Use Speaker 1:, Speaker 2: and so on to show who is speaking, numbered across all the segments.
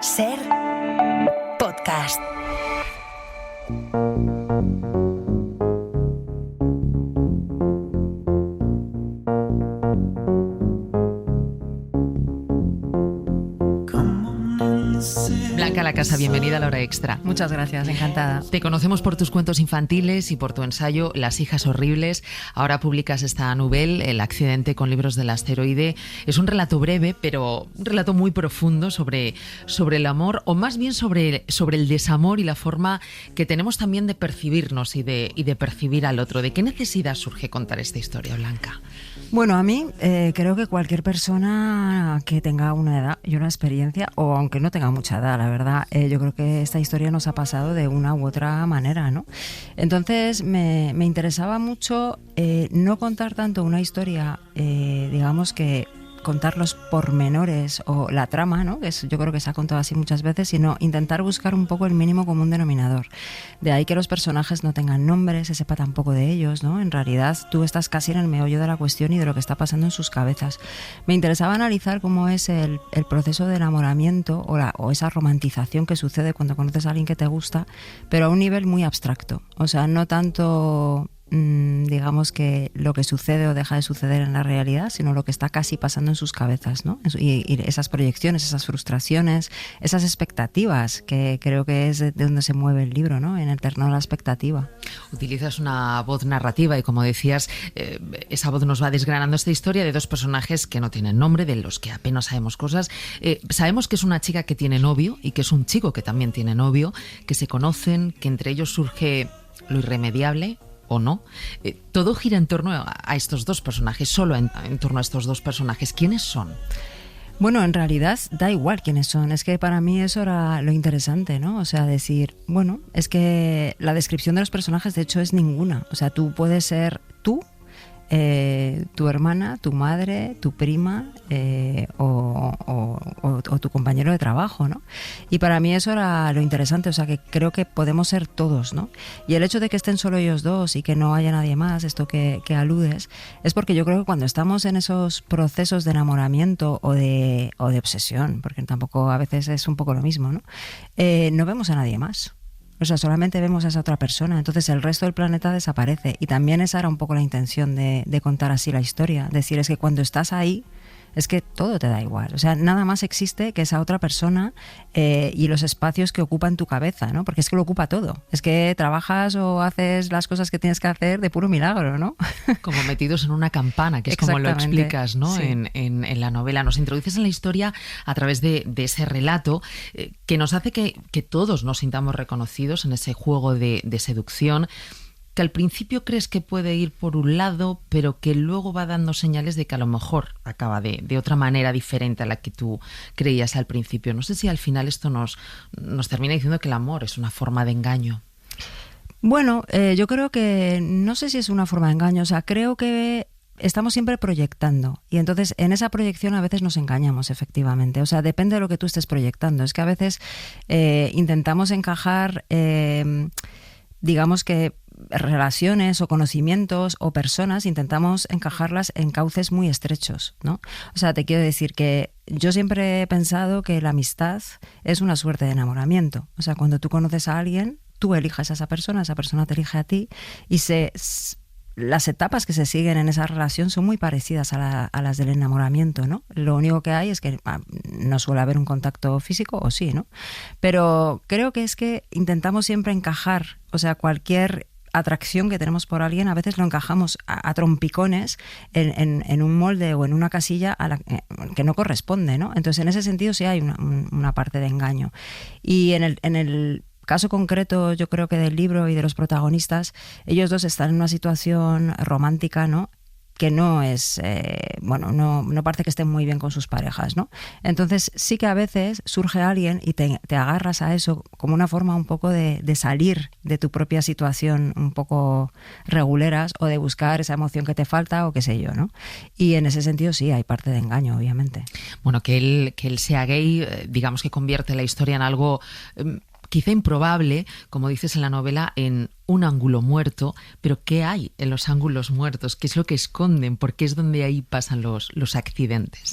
Speaker 1: Ser podcast.
Speaker 2: Blanca Lacasa, bienvenida a La Hora Extra.
Speaker 3: Muchas gracias, encantada.
Speaker 2: Te conocemos por tus cuentos infantiles y por tu ensayo Las hijas horribles. Ahora publicas esta novela, El accidente con libros del asteroide. Es un relato breve, pero un relato muy profundo sobre el amor, o más bien sobre el desamor y la forma que tenemos también de percibirnos y de percibir al otro. ¿De qué necesidad surge contar esta historia, Blanca?
Speaker 3: Bueno, a mí creo que cualquier persona que tenga una edad y una experiencia, o aunque no tenga mucha edad, la verdad, yo creo que esta historia nos ha pasado de una u otra manera, ¿no? Entonces me interesaba mucho no contar tanto una historia, digamos que contar los pormenores o la trama, ¿no? Que yo creo que se ha contado así muchas veces, sino intentar buscar un poco el mínimo común denominador. De ahí que los personajes no tengan nombres, se sepa tampoco de ellos, ¿no? En realidad tú estás casi en el meollo de la cuestión y de lo que está pasando en sus cabezas. Me interesaba analizar cómo es el proceso de enamoramiento o esa romantización que sucede cuando conoces a alguien que te gusta, pero a un nivel muy abstracto. O sea, no tanto digamos que lo que sucede o deja de suceder en la realidad, sino lo que está casi pasando en sus cabezas, ¿no? Y esas proyecciones, esas frustraciones, esas expectativas, que creo que es de donde se mueve el libro, ¿no? En el terreno de la expectativa.
Speaker 2: Utilizas una voz narrativa y, como decías, esa voz nos va desgranando esta historia de dos personajes que no tienen nombre, de los que apenas sabemos cosas. Sabemos que es una chica que tiene novio y que es un chico que también tiene novio, que se conocen, que entre ellos surge lo irremediable, o no. Todo gira en torno a estos dos personajes, solo en torno a estos dos personajes. ¿Quiénes son?
Speaker 3: Bueno, en realidad da igual quiénes son. Es que para mí eso era lo interesante, ¿no? O sea, decir, bueno, es que la descripción de los personajes de hecho es ninguna. O sea, tú puedes ser tú, tu hermana, tu madre, tu prima o tu compañero de trabajo, ¿no? Y para mí eso era lo interesante, o sea, que creo que podemos ser todos, ¿no? Y el hecho de que estén solo ellos dos y que no haya nadie más, esto que aludes, es porque yo creo que cuando estamos en esos procesos de enamoramiento o de obsesión, porque tampoco a veces es un poco lo mismo, ¿no? No vemos a nadie más. O sea, solamente vemos a esa otra persona, entonces el resto del planeta desaparece. Y también esa era un poco la intención de contar así la historia. Decir, es que cuando estás ahí, es que todo te da igual. O sea, nada más existe que esa otra persona y los espacios que ocupa en tu cabeza, ¿no? Porque es que lo ocupa todo. Es que trabajas o haces las cosas que tienes que hacer de puro milagro, ¿no?
Speaker 2: Como metidos en una campana, que es como lo explicas, ¿no?
Speaker 3: Sí.
Speaker 2: En la novela. Nos introduces en la historia a través de ese relato que nos hace que todos nos sintamos reconocidos en ese juego de seducción, que al principio crees que puede ir por un lado, pero que luego va dando señales de que a lo mejor acaba de otra manera diferente a la que tú creías al principio. No sé si al final esto nos termina diciendo que el amor es una forma de engaño.
Speaker 3: Bueno, yo creo que no sé si es una forma de engaño, o sea, creo que estamos siempre proyectando y entonces en esa proyección a veces nos engañamos, efectivamente. O sea, depende de lo que tú estés proyectando. Es que a veces intentamos encajar, digamos que relaciones o conocimientos o personas, intentamos encajarlas en cauces muy estrechos, ¿no? O sea, te quiero decir que yo siempre he pensado que la amistad es una suerte de enamoramiento. O sea, cuando tú conoces a alguien, tú eliges a esa persona te elige a ti y las etapas que se siguen en esa relación son muy parecidas a las del enamoramiento, ¿no? Lo único que hay es que no suele haber un contacto físico, o sí, ¿no? Pero creo que es que intentamos siempre encajar, o sea, cualquier atracción que tenemos por alguien, a veces lo encajamos a trompicones en un molde o en una casilla que no corresponde, ¿no? Entonces, en ese sentido sí hay una parte de engaño. Y en el caso concreto, yo creo que del libro y de los protagonistas, ellos dos están en una situación romántica, ¿no? Que no es, no parece que estén muy bien con sus parejas, ¿no? Entonces sí que a veces surge alguien y te agarras a eso como una forma un poco de salir de tu propia situación un poco reguleras o de buscar esa emoción que te falta o qué sé yo, ¿no? Y en ese sentido sí, hay parte de engaño, obviamente.
Speaker 2: Bueno, que él sea gay, digamos que convierte la historia en algo quizá improbable, como dices en la novela, en un ángulo muerto, pero ¿qué hay en los ángulos muertos? ¿Qué es lo que esconden? ¿Por qué es donde ahí pasan los accidentes?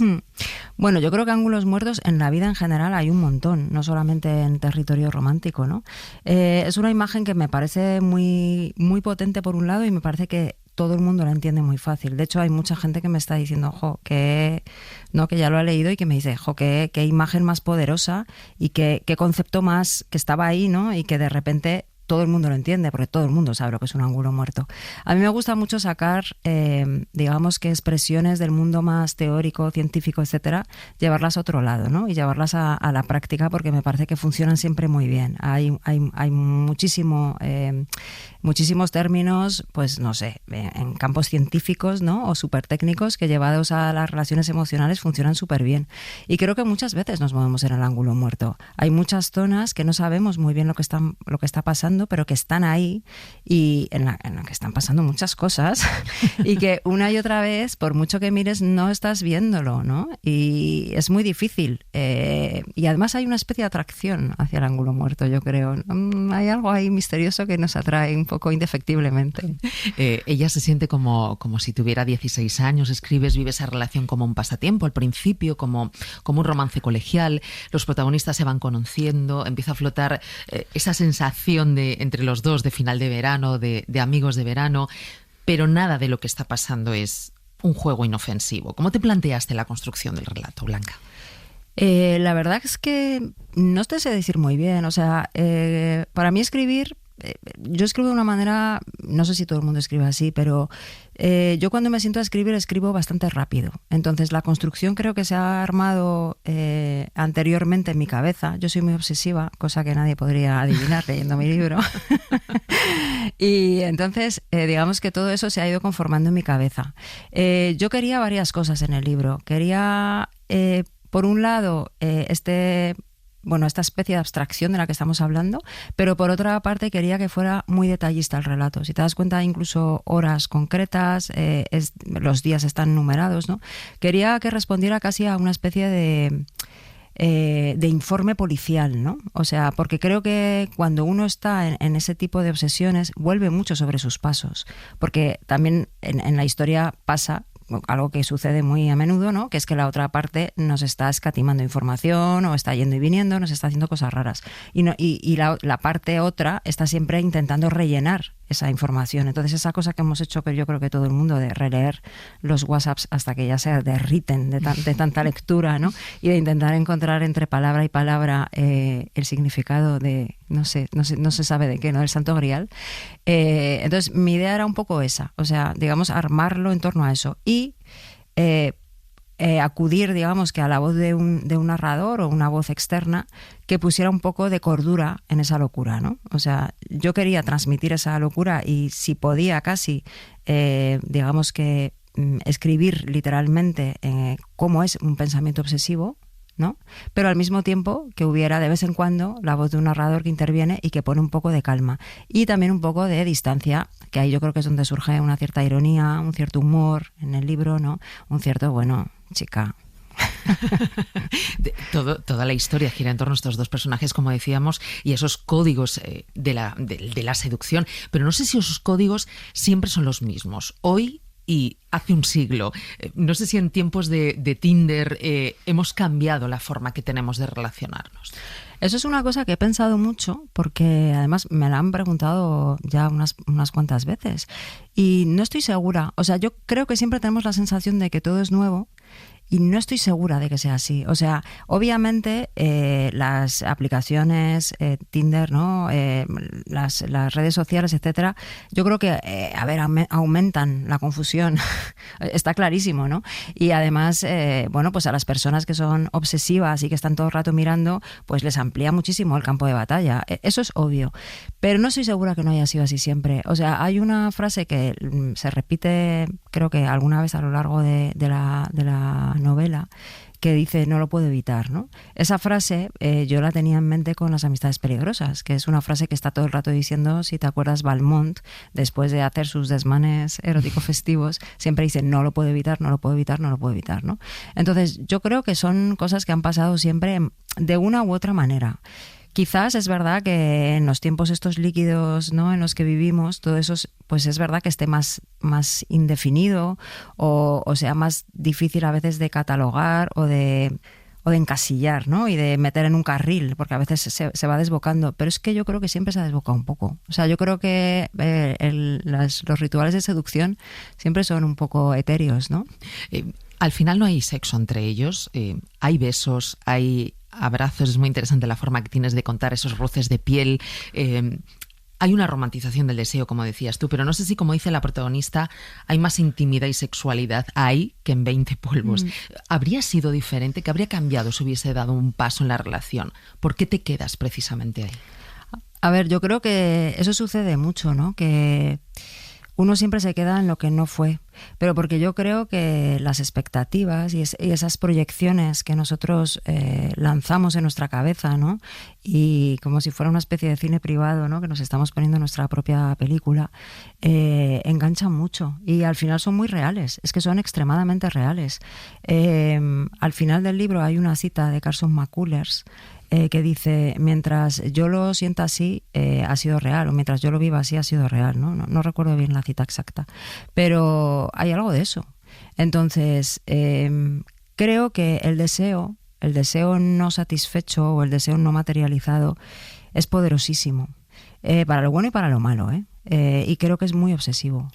Speaker 3: Bueno, yo creo que ángulos muertos en la vida en general hay un montón, no solamente en territorio romántico, ¿no? Es una imagen que me parece muy, muy potente por un lado y me parece que todo el mundo la entiende muy fácil. De hecho, hay mucha gente que me está diciendo, que ya lo ha leído y que me dice, qué imagen más poderosa y qué concepto más que estaba ahí, ¿no? Y que de repente todo el mundo lo entiende, porque todo el mundo sabe lo que es un ángulo muerto. A mí me gusta mucho sacar, digamos que expresiones del mundo más teórico, científico, etcétera, llevarlas a otro lado, ¿no? Y llevarlas a la práctica, porque me parece que funcionan siempre muy bien. Hay muchísimos términos, pues no sé, en campos científicos, ¿no? O súper técnicos, que llevados a las relaciones emocionales funcionan súper bien. Y creo que muchas veces nos movemos en el ángulo muerto. Hay muchas zonas que no sabemos muy bien lo que está pasando, pero que están ahí y en la que están pasando muchas cosas y que una y otra vez, por mucho que mires, no estás viéndolo, ¿no? Y es muy difícil. Y además hay una especie de atracción hacia el ángulo muerto, yo creo. Hay algo ahí misterioso que nos atrae un poco indefectiblemente.
Speaker 2: Ella se siente como si tuviera 16 años, vive esa relación como un pasatiempo al principio, como un romance colegial, los protagonistas se van conociendo, empieza a flotar esa sensación entre los dos de final de verano, de amigos de verano, pero nada de lo que está pasando es un juego inofensivo. ¿Cómo te planteaste la construcción del relato, Blanca?
Speaker 3: La verdad es que no te sé decir muy bien. O sea, para mí escribir, yo escribo de una manera, no sé si todo el mundo escribe así, pero yo cuando me siento a escribir, escribo bastante rápido. Entonces la construcción creo que se ha armado anteriormente en mi cabeza. Yo soy muy obsesiva, cosa que nadie podría adivinar leyendo mi libro. Y entonces digamos que todo eso se ha ido conformando en mi cabeza. Yo quería varias cosas en el libro. Quería, por un lado, esta especie de abstracción de la que estamos hablando, pero por otra parte quería que fuera muy detallista el relato. Si te das cuenta, incluso horas concretas, los días están numerados, ¿no? Quería que respondiera casi a una especie de informe policial, ¿no? O sea, porque creo que cuando uno está en ese tipo de obsesiones, vuelve mucho sobre sus pasos, porque también en la historia pasa algo que sucede muy a menudo, ¿no? Que es que la otra parte nos está escatimando información o está yendo y viniendo, nos está haciendo cosas raras. Y la parte otra está siempre intentando rellenar esa información. Entonces esa cosa que hemos hecho, que yo creo que todo el mundo, de releer los WhatsApps hasta que ya se derriten de tanta lectura, ¿no? Y de intentar encontrar entre palabra y palabra el significado de no se sabe de qué, ¿no? El Santo Grial. Entonces mi idea era un poco esa, o sea, digamos, armarlo en torno a eso y acudir, digamos, que a la voz de un narrador o una voz externa que pusiera un poco de cordura en esa locura, ¿no? O sea, yo quería transmitir esa locura y si podía casi, digamos que escribir literalmente cómo es un pensamiento obsesivo, ¿no? Pero al mismo tiempo que hubiera de vez en cuando la voz de un narrador que interviene y que pone un poco de calma y también un poco de distancia, que ahí yo creo que es donde surge una cierta ironía, un cierto humor en el libro, ¿no? Un cierto, bueno, chica.
Speaker 2: Toda la historia gira en torno a estos dos personajes, como decíamos, y esos códigos de la seducción, pero no sé si esos códigos siempre son los mismos. Hoy y hace un siglo. No sé si en tiempos de Tinder hemos cambiado la forma que tenemos de relacionarnos.
Speaker 3: Eso es una cosa que he pensado mucho, porque además me la han preguntado ya unas cuantas veces y no estoy segura. O sea, yo creo que siempre tenemos la sensación de que todo es nuevo y no estoy segura de que sea así. O sea, obviamente las aplicaciones, Tinder, ¿no? Las redes sociales, etcétera, yo creo que, aumentan la confusión. Está clarísimo, ¿no? Y además, pues a las personas que son obsesivas y que están todo el rato mirando, pues les amplía muchísimo el campo de batalla. Eso es obvio. Pero no estoy segura que no haya sido así siempre. O sea, hay una frase que se repite, creo que alguna vez a lo largo de la novela, que dice no lo puedo evitar, ¿no? Esa frase yo la tenía en mente con las amistades peligrosas, que es una frase que está todo el rato diciendo, si te acuerdas, Valmont, después de hacer sus desmanes eróticos festivos, siempre dice no lo puedo evitar, no lo puedo evitar, no lo puedo evitar, ¿no? Entonces yo creo que son cosas que han pasado siempre de una u otra manera. Quizás es verdad que en los tiempos estos líquidos, ¿no?, en los que vivimos, todo eso, pues es verdad que esté más indefinido o sea más difícil a veces de catalogar o de encasillar, ¿no?, y de meter en un carril, porque a veces se va desbocando. Pero es que yo creo que siempre se ha desbocado un poco. O sea, yo creo que los rituales de seducción siempre son un poco etéreos, ¿no?
Speaker 2: Al final no hay sexo entre ellos, hay besos, hay abrazos. Es muy interesante la forma que tienes de contar esos roces de piel. Hay una romantización del deseo, como decías tú, pero no sé si, como dice la protagonista, hay más intimidad y sexualidad ahí que en 20 polvos. ¿Habría sido diferente? ¿Qué habría cambiado si hubiese dado un paso en la relación? ¿Por qué te quedas precisamente ahí?
Speaker 3: A ver, yo creo que eso sucede mucho, ¿no? Que uno siempre se queda en lo que no fue, pero porque yo creo que las expectativas y esas proyecciones que nosotros lanzamos en nuestra cabeza, ¿no?, y como si fuera una especie de cine privado, ¿no?, que nos estamos poniendo en nuestra propia película, enganchan mucho y al final son muy reales, es que son extremadamente reales. Al final del libro hay una cita de Carson McCullers que dice: mientras yo lo sienta así, ha sido real, o mientras yo lo viva así, ha sido real, ¿no? No recuerdo bien la cita exacta, pero hay algo de eso. Entonces, creo que el deseo no satisfecho o el deseo no materializado es poderosísimo, para lo bueno y para lo malo, y creo que es muy obsesivo.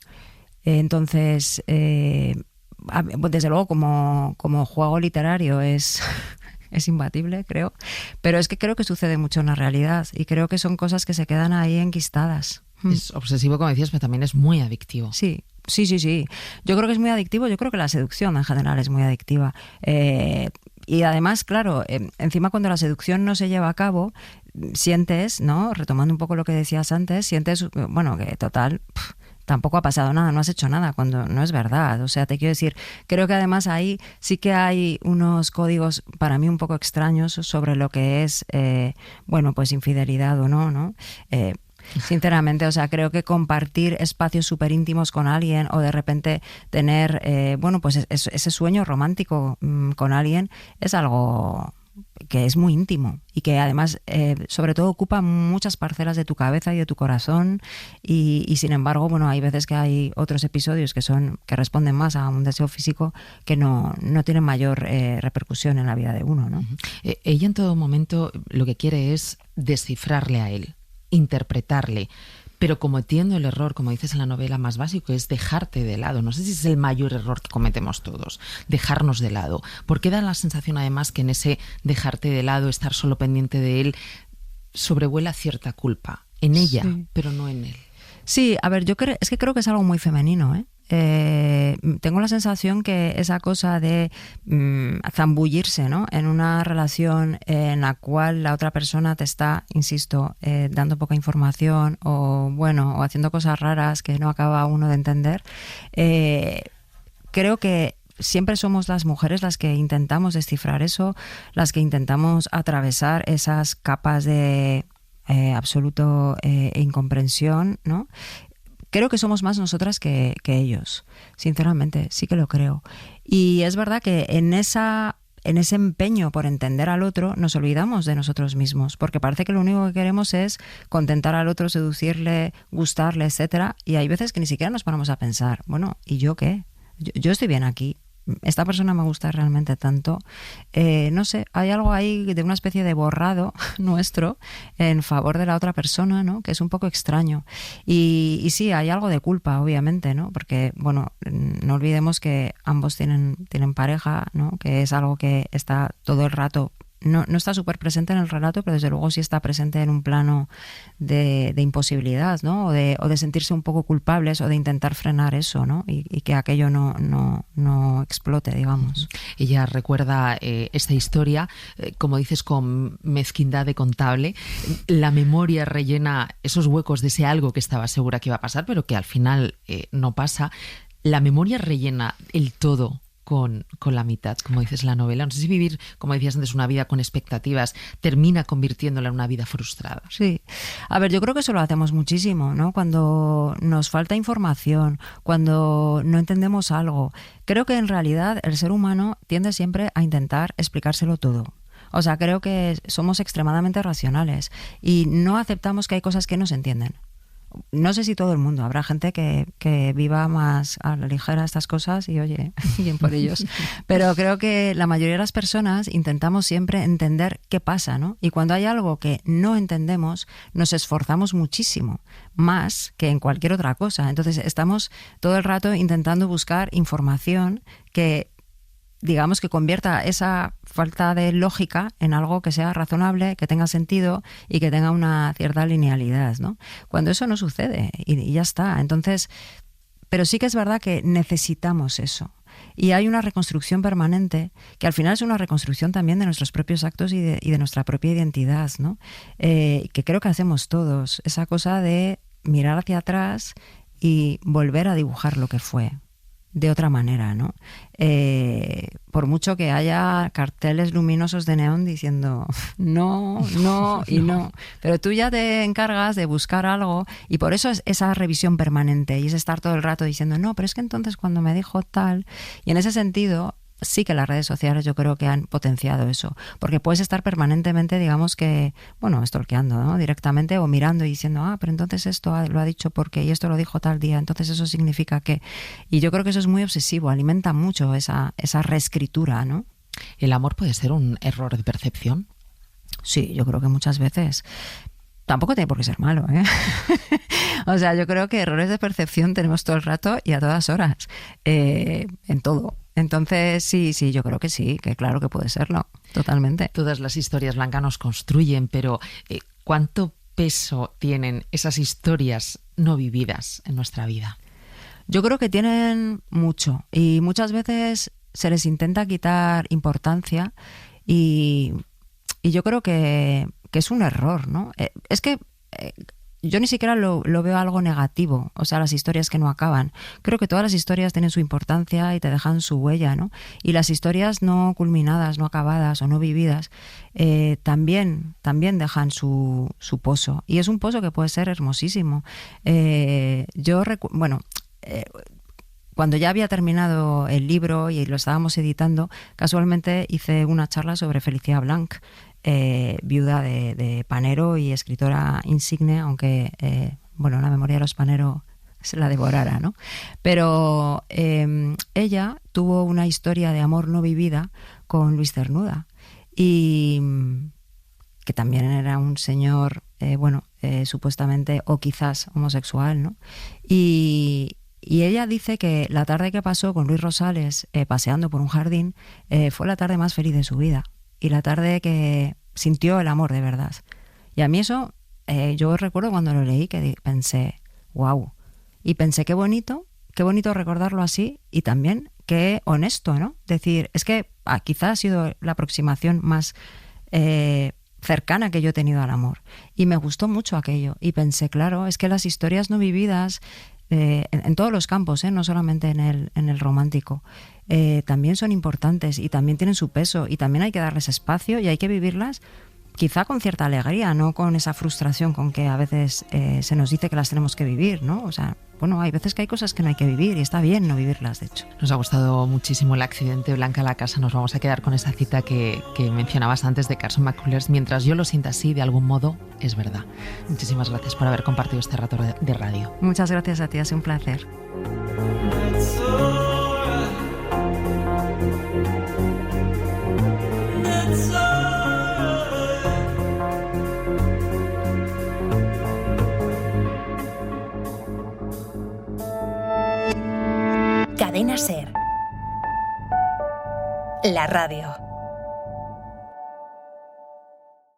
Speaker 3: Entonces, desde luego, como juego literario es imbatible, creo, pero es que creo que sucede mucho en la realidad y creo que son cosas que se quedan ahí enquistadas.
Speaker 2: Es obsesivo, como decías, pero también es muy adictivo.
Speaker 3: Sí. Yo creo que es muy adictivo, yo creo que la seducción en general es muy adictiva. Y además, claro, encima cuando la seducción no se lleva a cabo, sientes, ¿no?, retomando un poco lo que decías antes, sientes, bueno, que total... tampoco ha pasado nada, no has hecho nada, cuando no es verdad. O sea, te quiero decir, creo que además ahí sí que hay unos códigos para mí un poco extraños sobre lo que es, bueno, pues infidelidad o no, ¿no? Sinceramente, o sea, creo que compartir espacios súper íntimos con alguien o de repente tener, bueno, pues ese sueño romántico con alguien es algo que es muy íntimo y que además sobre todo ocupa muchas parcelas de tu cabeza y de tu corazón y sin embargo, bueno, hay veces que hay otros episodios que responden más a un deseo físico que no tienen mayor repercusión en la vida de uno, ¿no?
Speaker 2: Ella en todo momento lo que quiere es descifrarle a él, interpretarle, pero cometiendo el error, como dices en la novela, más básico, es dejarte de lado. No sé si es el mayor error que cometemos todos, dejarnos de lado. Porque da la sensación además que en ese dejarte de lado, estar solo pendiente de él, sobrevuela cierta culpa en ella, sí, pero no en él.
Speaker 3: Sí, a ver, es que creo que es algo muy femenino, ¿eh? Tengo la sensación que esa cosa de zambullirse, ¿no?, en una relación en la cual la otra persona te está, insisto, dando poca información o haciendo cosas raras que no acaba uno de entender, creo que siempre somos las mujeres las que intentamos descifrar eso, las que intentamos atravesar esas capas de absoluto incomprensión, ¿no? Creo que somos más nosotras que ellos, sinceramente, sí que lo creo. Y es verdad que en ese empeño por entender al otro nos olvidamos de nosotros mismos, porque parece que lo único que queremos es contentar al otro, seducirle, gustarle, etcétera, y hay veces que ni siquiera nos ponemos a pensar, bueno, ¿y yo qué? Yo estoy bien aquí. Esta persona me gusta realmente tanto. No sé, hay algo ahí de una especie de borrado nuestro en favor de la otra persona, ¿no?, que es un poco extraño. Y sí, hay algo de culpa, obviamente, ¿no? Porque, bueno, no olvidemos que ambos tienen pareja, ¿no?, que es algo que está todo el rato. No está súper presente en el relato, pero desde luego sí está presente en un plano de imposibilidad, ¿no? O de sentirse un poco culpables o de intentar frenar eso, ¿no? Y que aquello no explote, digamos.
Speaker 2: Ella recuerda esta historia, como dices, con mezquindad de contable. La memoria rellena esos huecos de ese algo que estaba segura que iba a pasar, pero que al final no pasa. La memoria rellena el todo con la mitad, como dices en la novela. No sé si vivir, como decías antes, una vida con expectativas termina convirtiéndola en una vida frustrada.
Speaker 3: Sí. A ver, yo creo que eso lo hacemos muchísimo, ¿no? Cuando nos falta información, cuando no entendemos algo. Creo que en realidad el ser humano tiende siempre a intentar explicárselo todo. O sea, creo que somos extremadamente racionales y no aceptamos que hay cosas que no se entienden. No sé si todo el mundo, habrá gente que viva más a la ligera estas cosas y oye, bien por ellos. Pero creo que la mayoría de las personas intentamos siempre entender qué pasa, ¿no? Y cuando hay algo que no entendemos, nos esforzamos muchísimo, más que en cualquier otra cosa. Entonces estamos todo el rato intentando buscar información que, digamos, que convierta esa falta de lógica en algo que sea razonable, que tenga sentido y que tenga una cierta linealidad, ¿no? Cuando eso no sucede y ya está. Entonces, pero sí que es verdad que necesitamos eso. Y hay una reconstrucción permanente, que al final es una reconstrucción también de nuestros propios actos y de nuestra propia identidad, ¿no? Que creo que hacemos todos. Esa cosa de mirar hacia atrás y volver a dibujar lo que fue de otra manera, ¿no? Por mucho que haya carteles luminosos de neón diciendo no, no y no, pero tú ya te encargas de buscar algo y por eso es esa revisión permanente y es estar todo el rato diciendo no, pero es que entonces cuando me dijo tal, y en ese sentido sí que las redes sociales yo creo que han potenciado eso, porque puedes estar permanentemente, digamos que, bueno, stalkeando, ¿no? Directamente o mirando y diciendo, pero entonces esto lo ha dicho porque y esto lo dijo tal día, entonces eso significa que... Y yo creo que eso es muy obsesivo, alimenta mucho esa reescritura, ¿no?
Speaker 2: ¿El amor puede ser un error de percepción?
Speaker 3: Sí, yo creo que muchas veces. Tampoco tiene por qué ser malo, ¿eh? O sea, yo creo que errores de percepción tenemos todo el rato y a todas horas, en todo. Entonces, sí, yo creo que sí, que claro que puede serlo, totalmente.
Speaker 2: Todas las historias, Blanca, nos construyen, pero ¿cuánto peso tienen esas historias no vividas en nuestra vida?
Speaker 3: Yo creo que tienen mucho y muchas veces se les intenta quitar importancia y yo creo que es un error, ¿no? Es que... yo ni siquiera lo veo algo negativo, o sea, las historias que no acaban. Creo que todas las historias tienen su importancia y te dejan su huella, ¿no? Y las historias no culminadas, no acabadas o no vividas también dejan su pozo. Y es un pozo que puede ser hermosísimo. Cuando ya había terminado el libro y lo estábamos editando, casualmente hice una charla sobre Felicia Blanch, viuda de Panero y escritora insigne, aunque la memoria de los Panero se la devorara, ¿no? Pero ella tuvo una historia de amor no vivida con Luis Cernuda y que también era un señor, supuestamente o quizás homosexual, ¿no? Y ella dice que la tarde que pasó con Luis Rosales paseando por un jardín fue la tarde más feliz de su vida y la tarde que sintió el amor de verdad. Y a mí eso, yo recuerdo cuando lo leí que pensé, wow. Y pensé qué bonito recordarlo así y también qué honesto, ¿no? Decir, es que quizás ha sido la aproximación más cercana que yo he tenido al amor. Y me gustó mucho aquello. Y pensé, claro, es que las historias no vividas... en todos los campos, no solamente en el romántico, también son importantes y también tienen su peso y también hay que darles espacio y hay que vivirlas quizá con cierta alegría, no con esa frustración con que a veces se nos dice que las tenemos que vivir, ¿no? O sea, hay veces que hay cosas que no hay que vivir y está bien no vivirlas, de hecho.
Speaker 2: Nos ha gustado muchísimo El accidente, Blanca La Casa. Nos vamos a quedar con esa cita que mencionabas antes de Carson McCullers. Mientras yo lo sienta así, de algún modo, es verdad. Muchísimas gracias por haber compartido este rato de radio.
Speaker 3: Muchas gracias a ti, ha sido un placer.
Speaker 1: Cadena SER. La radio.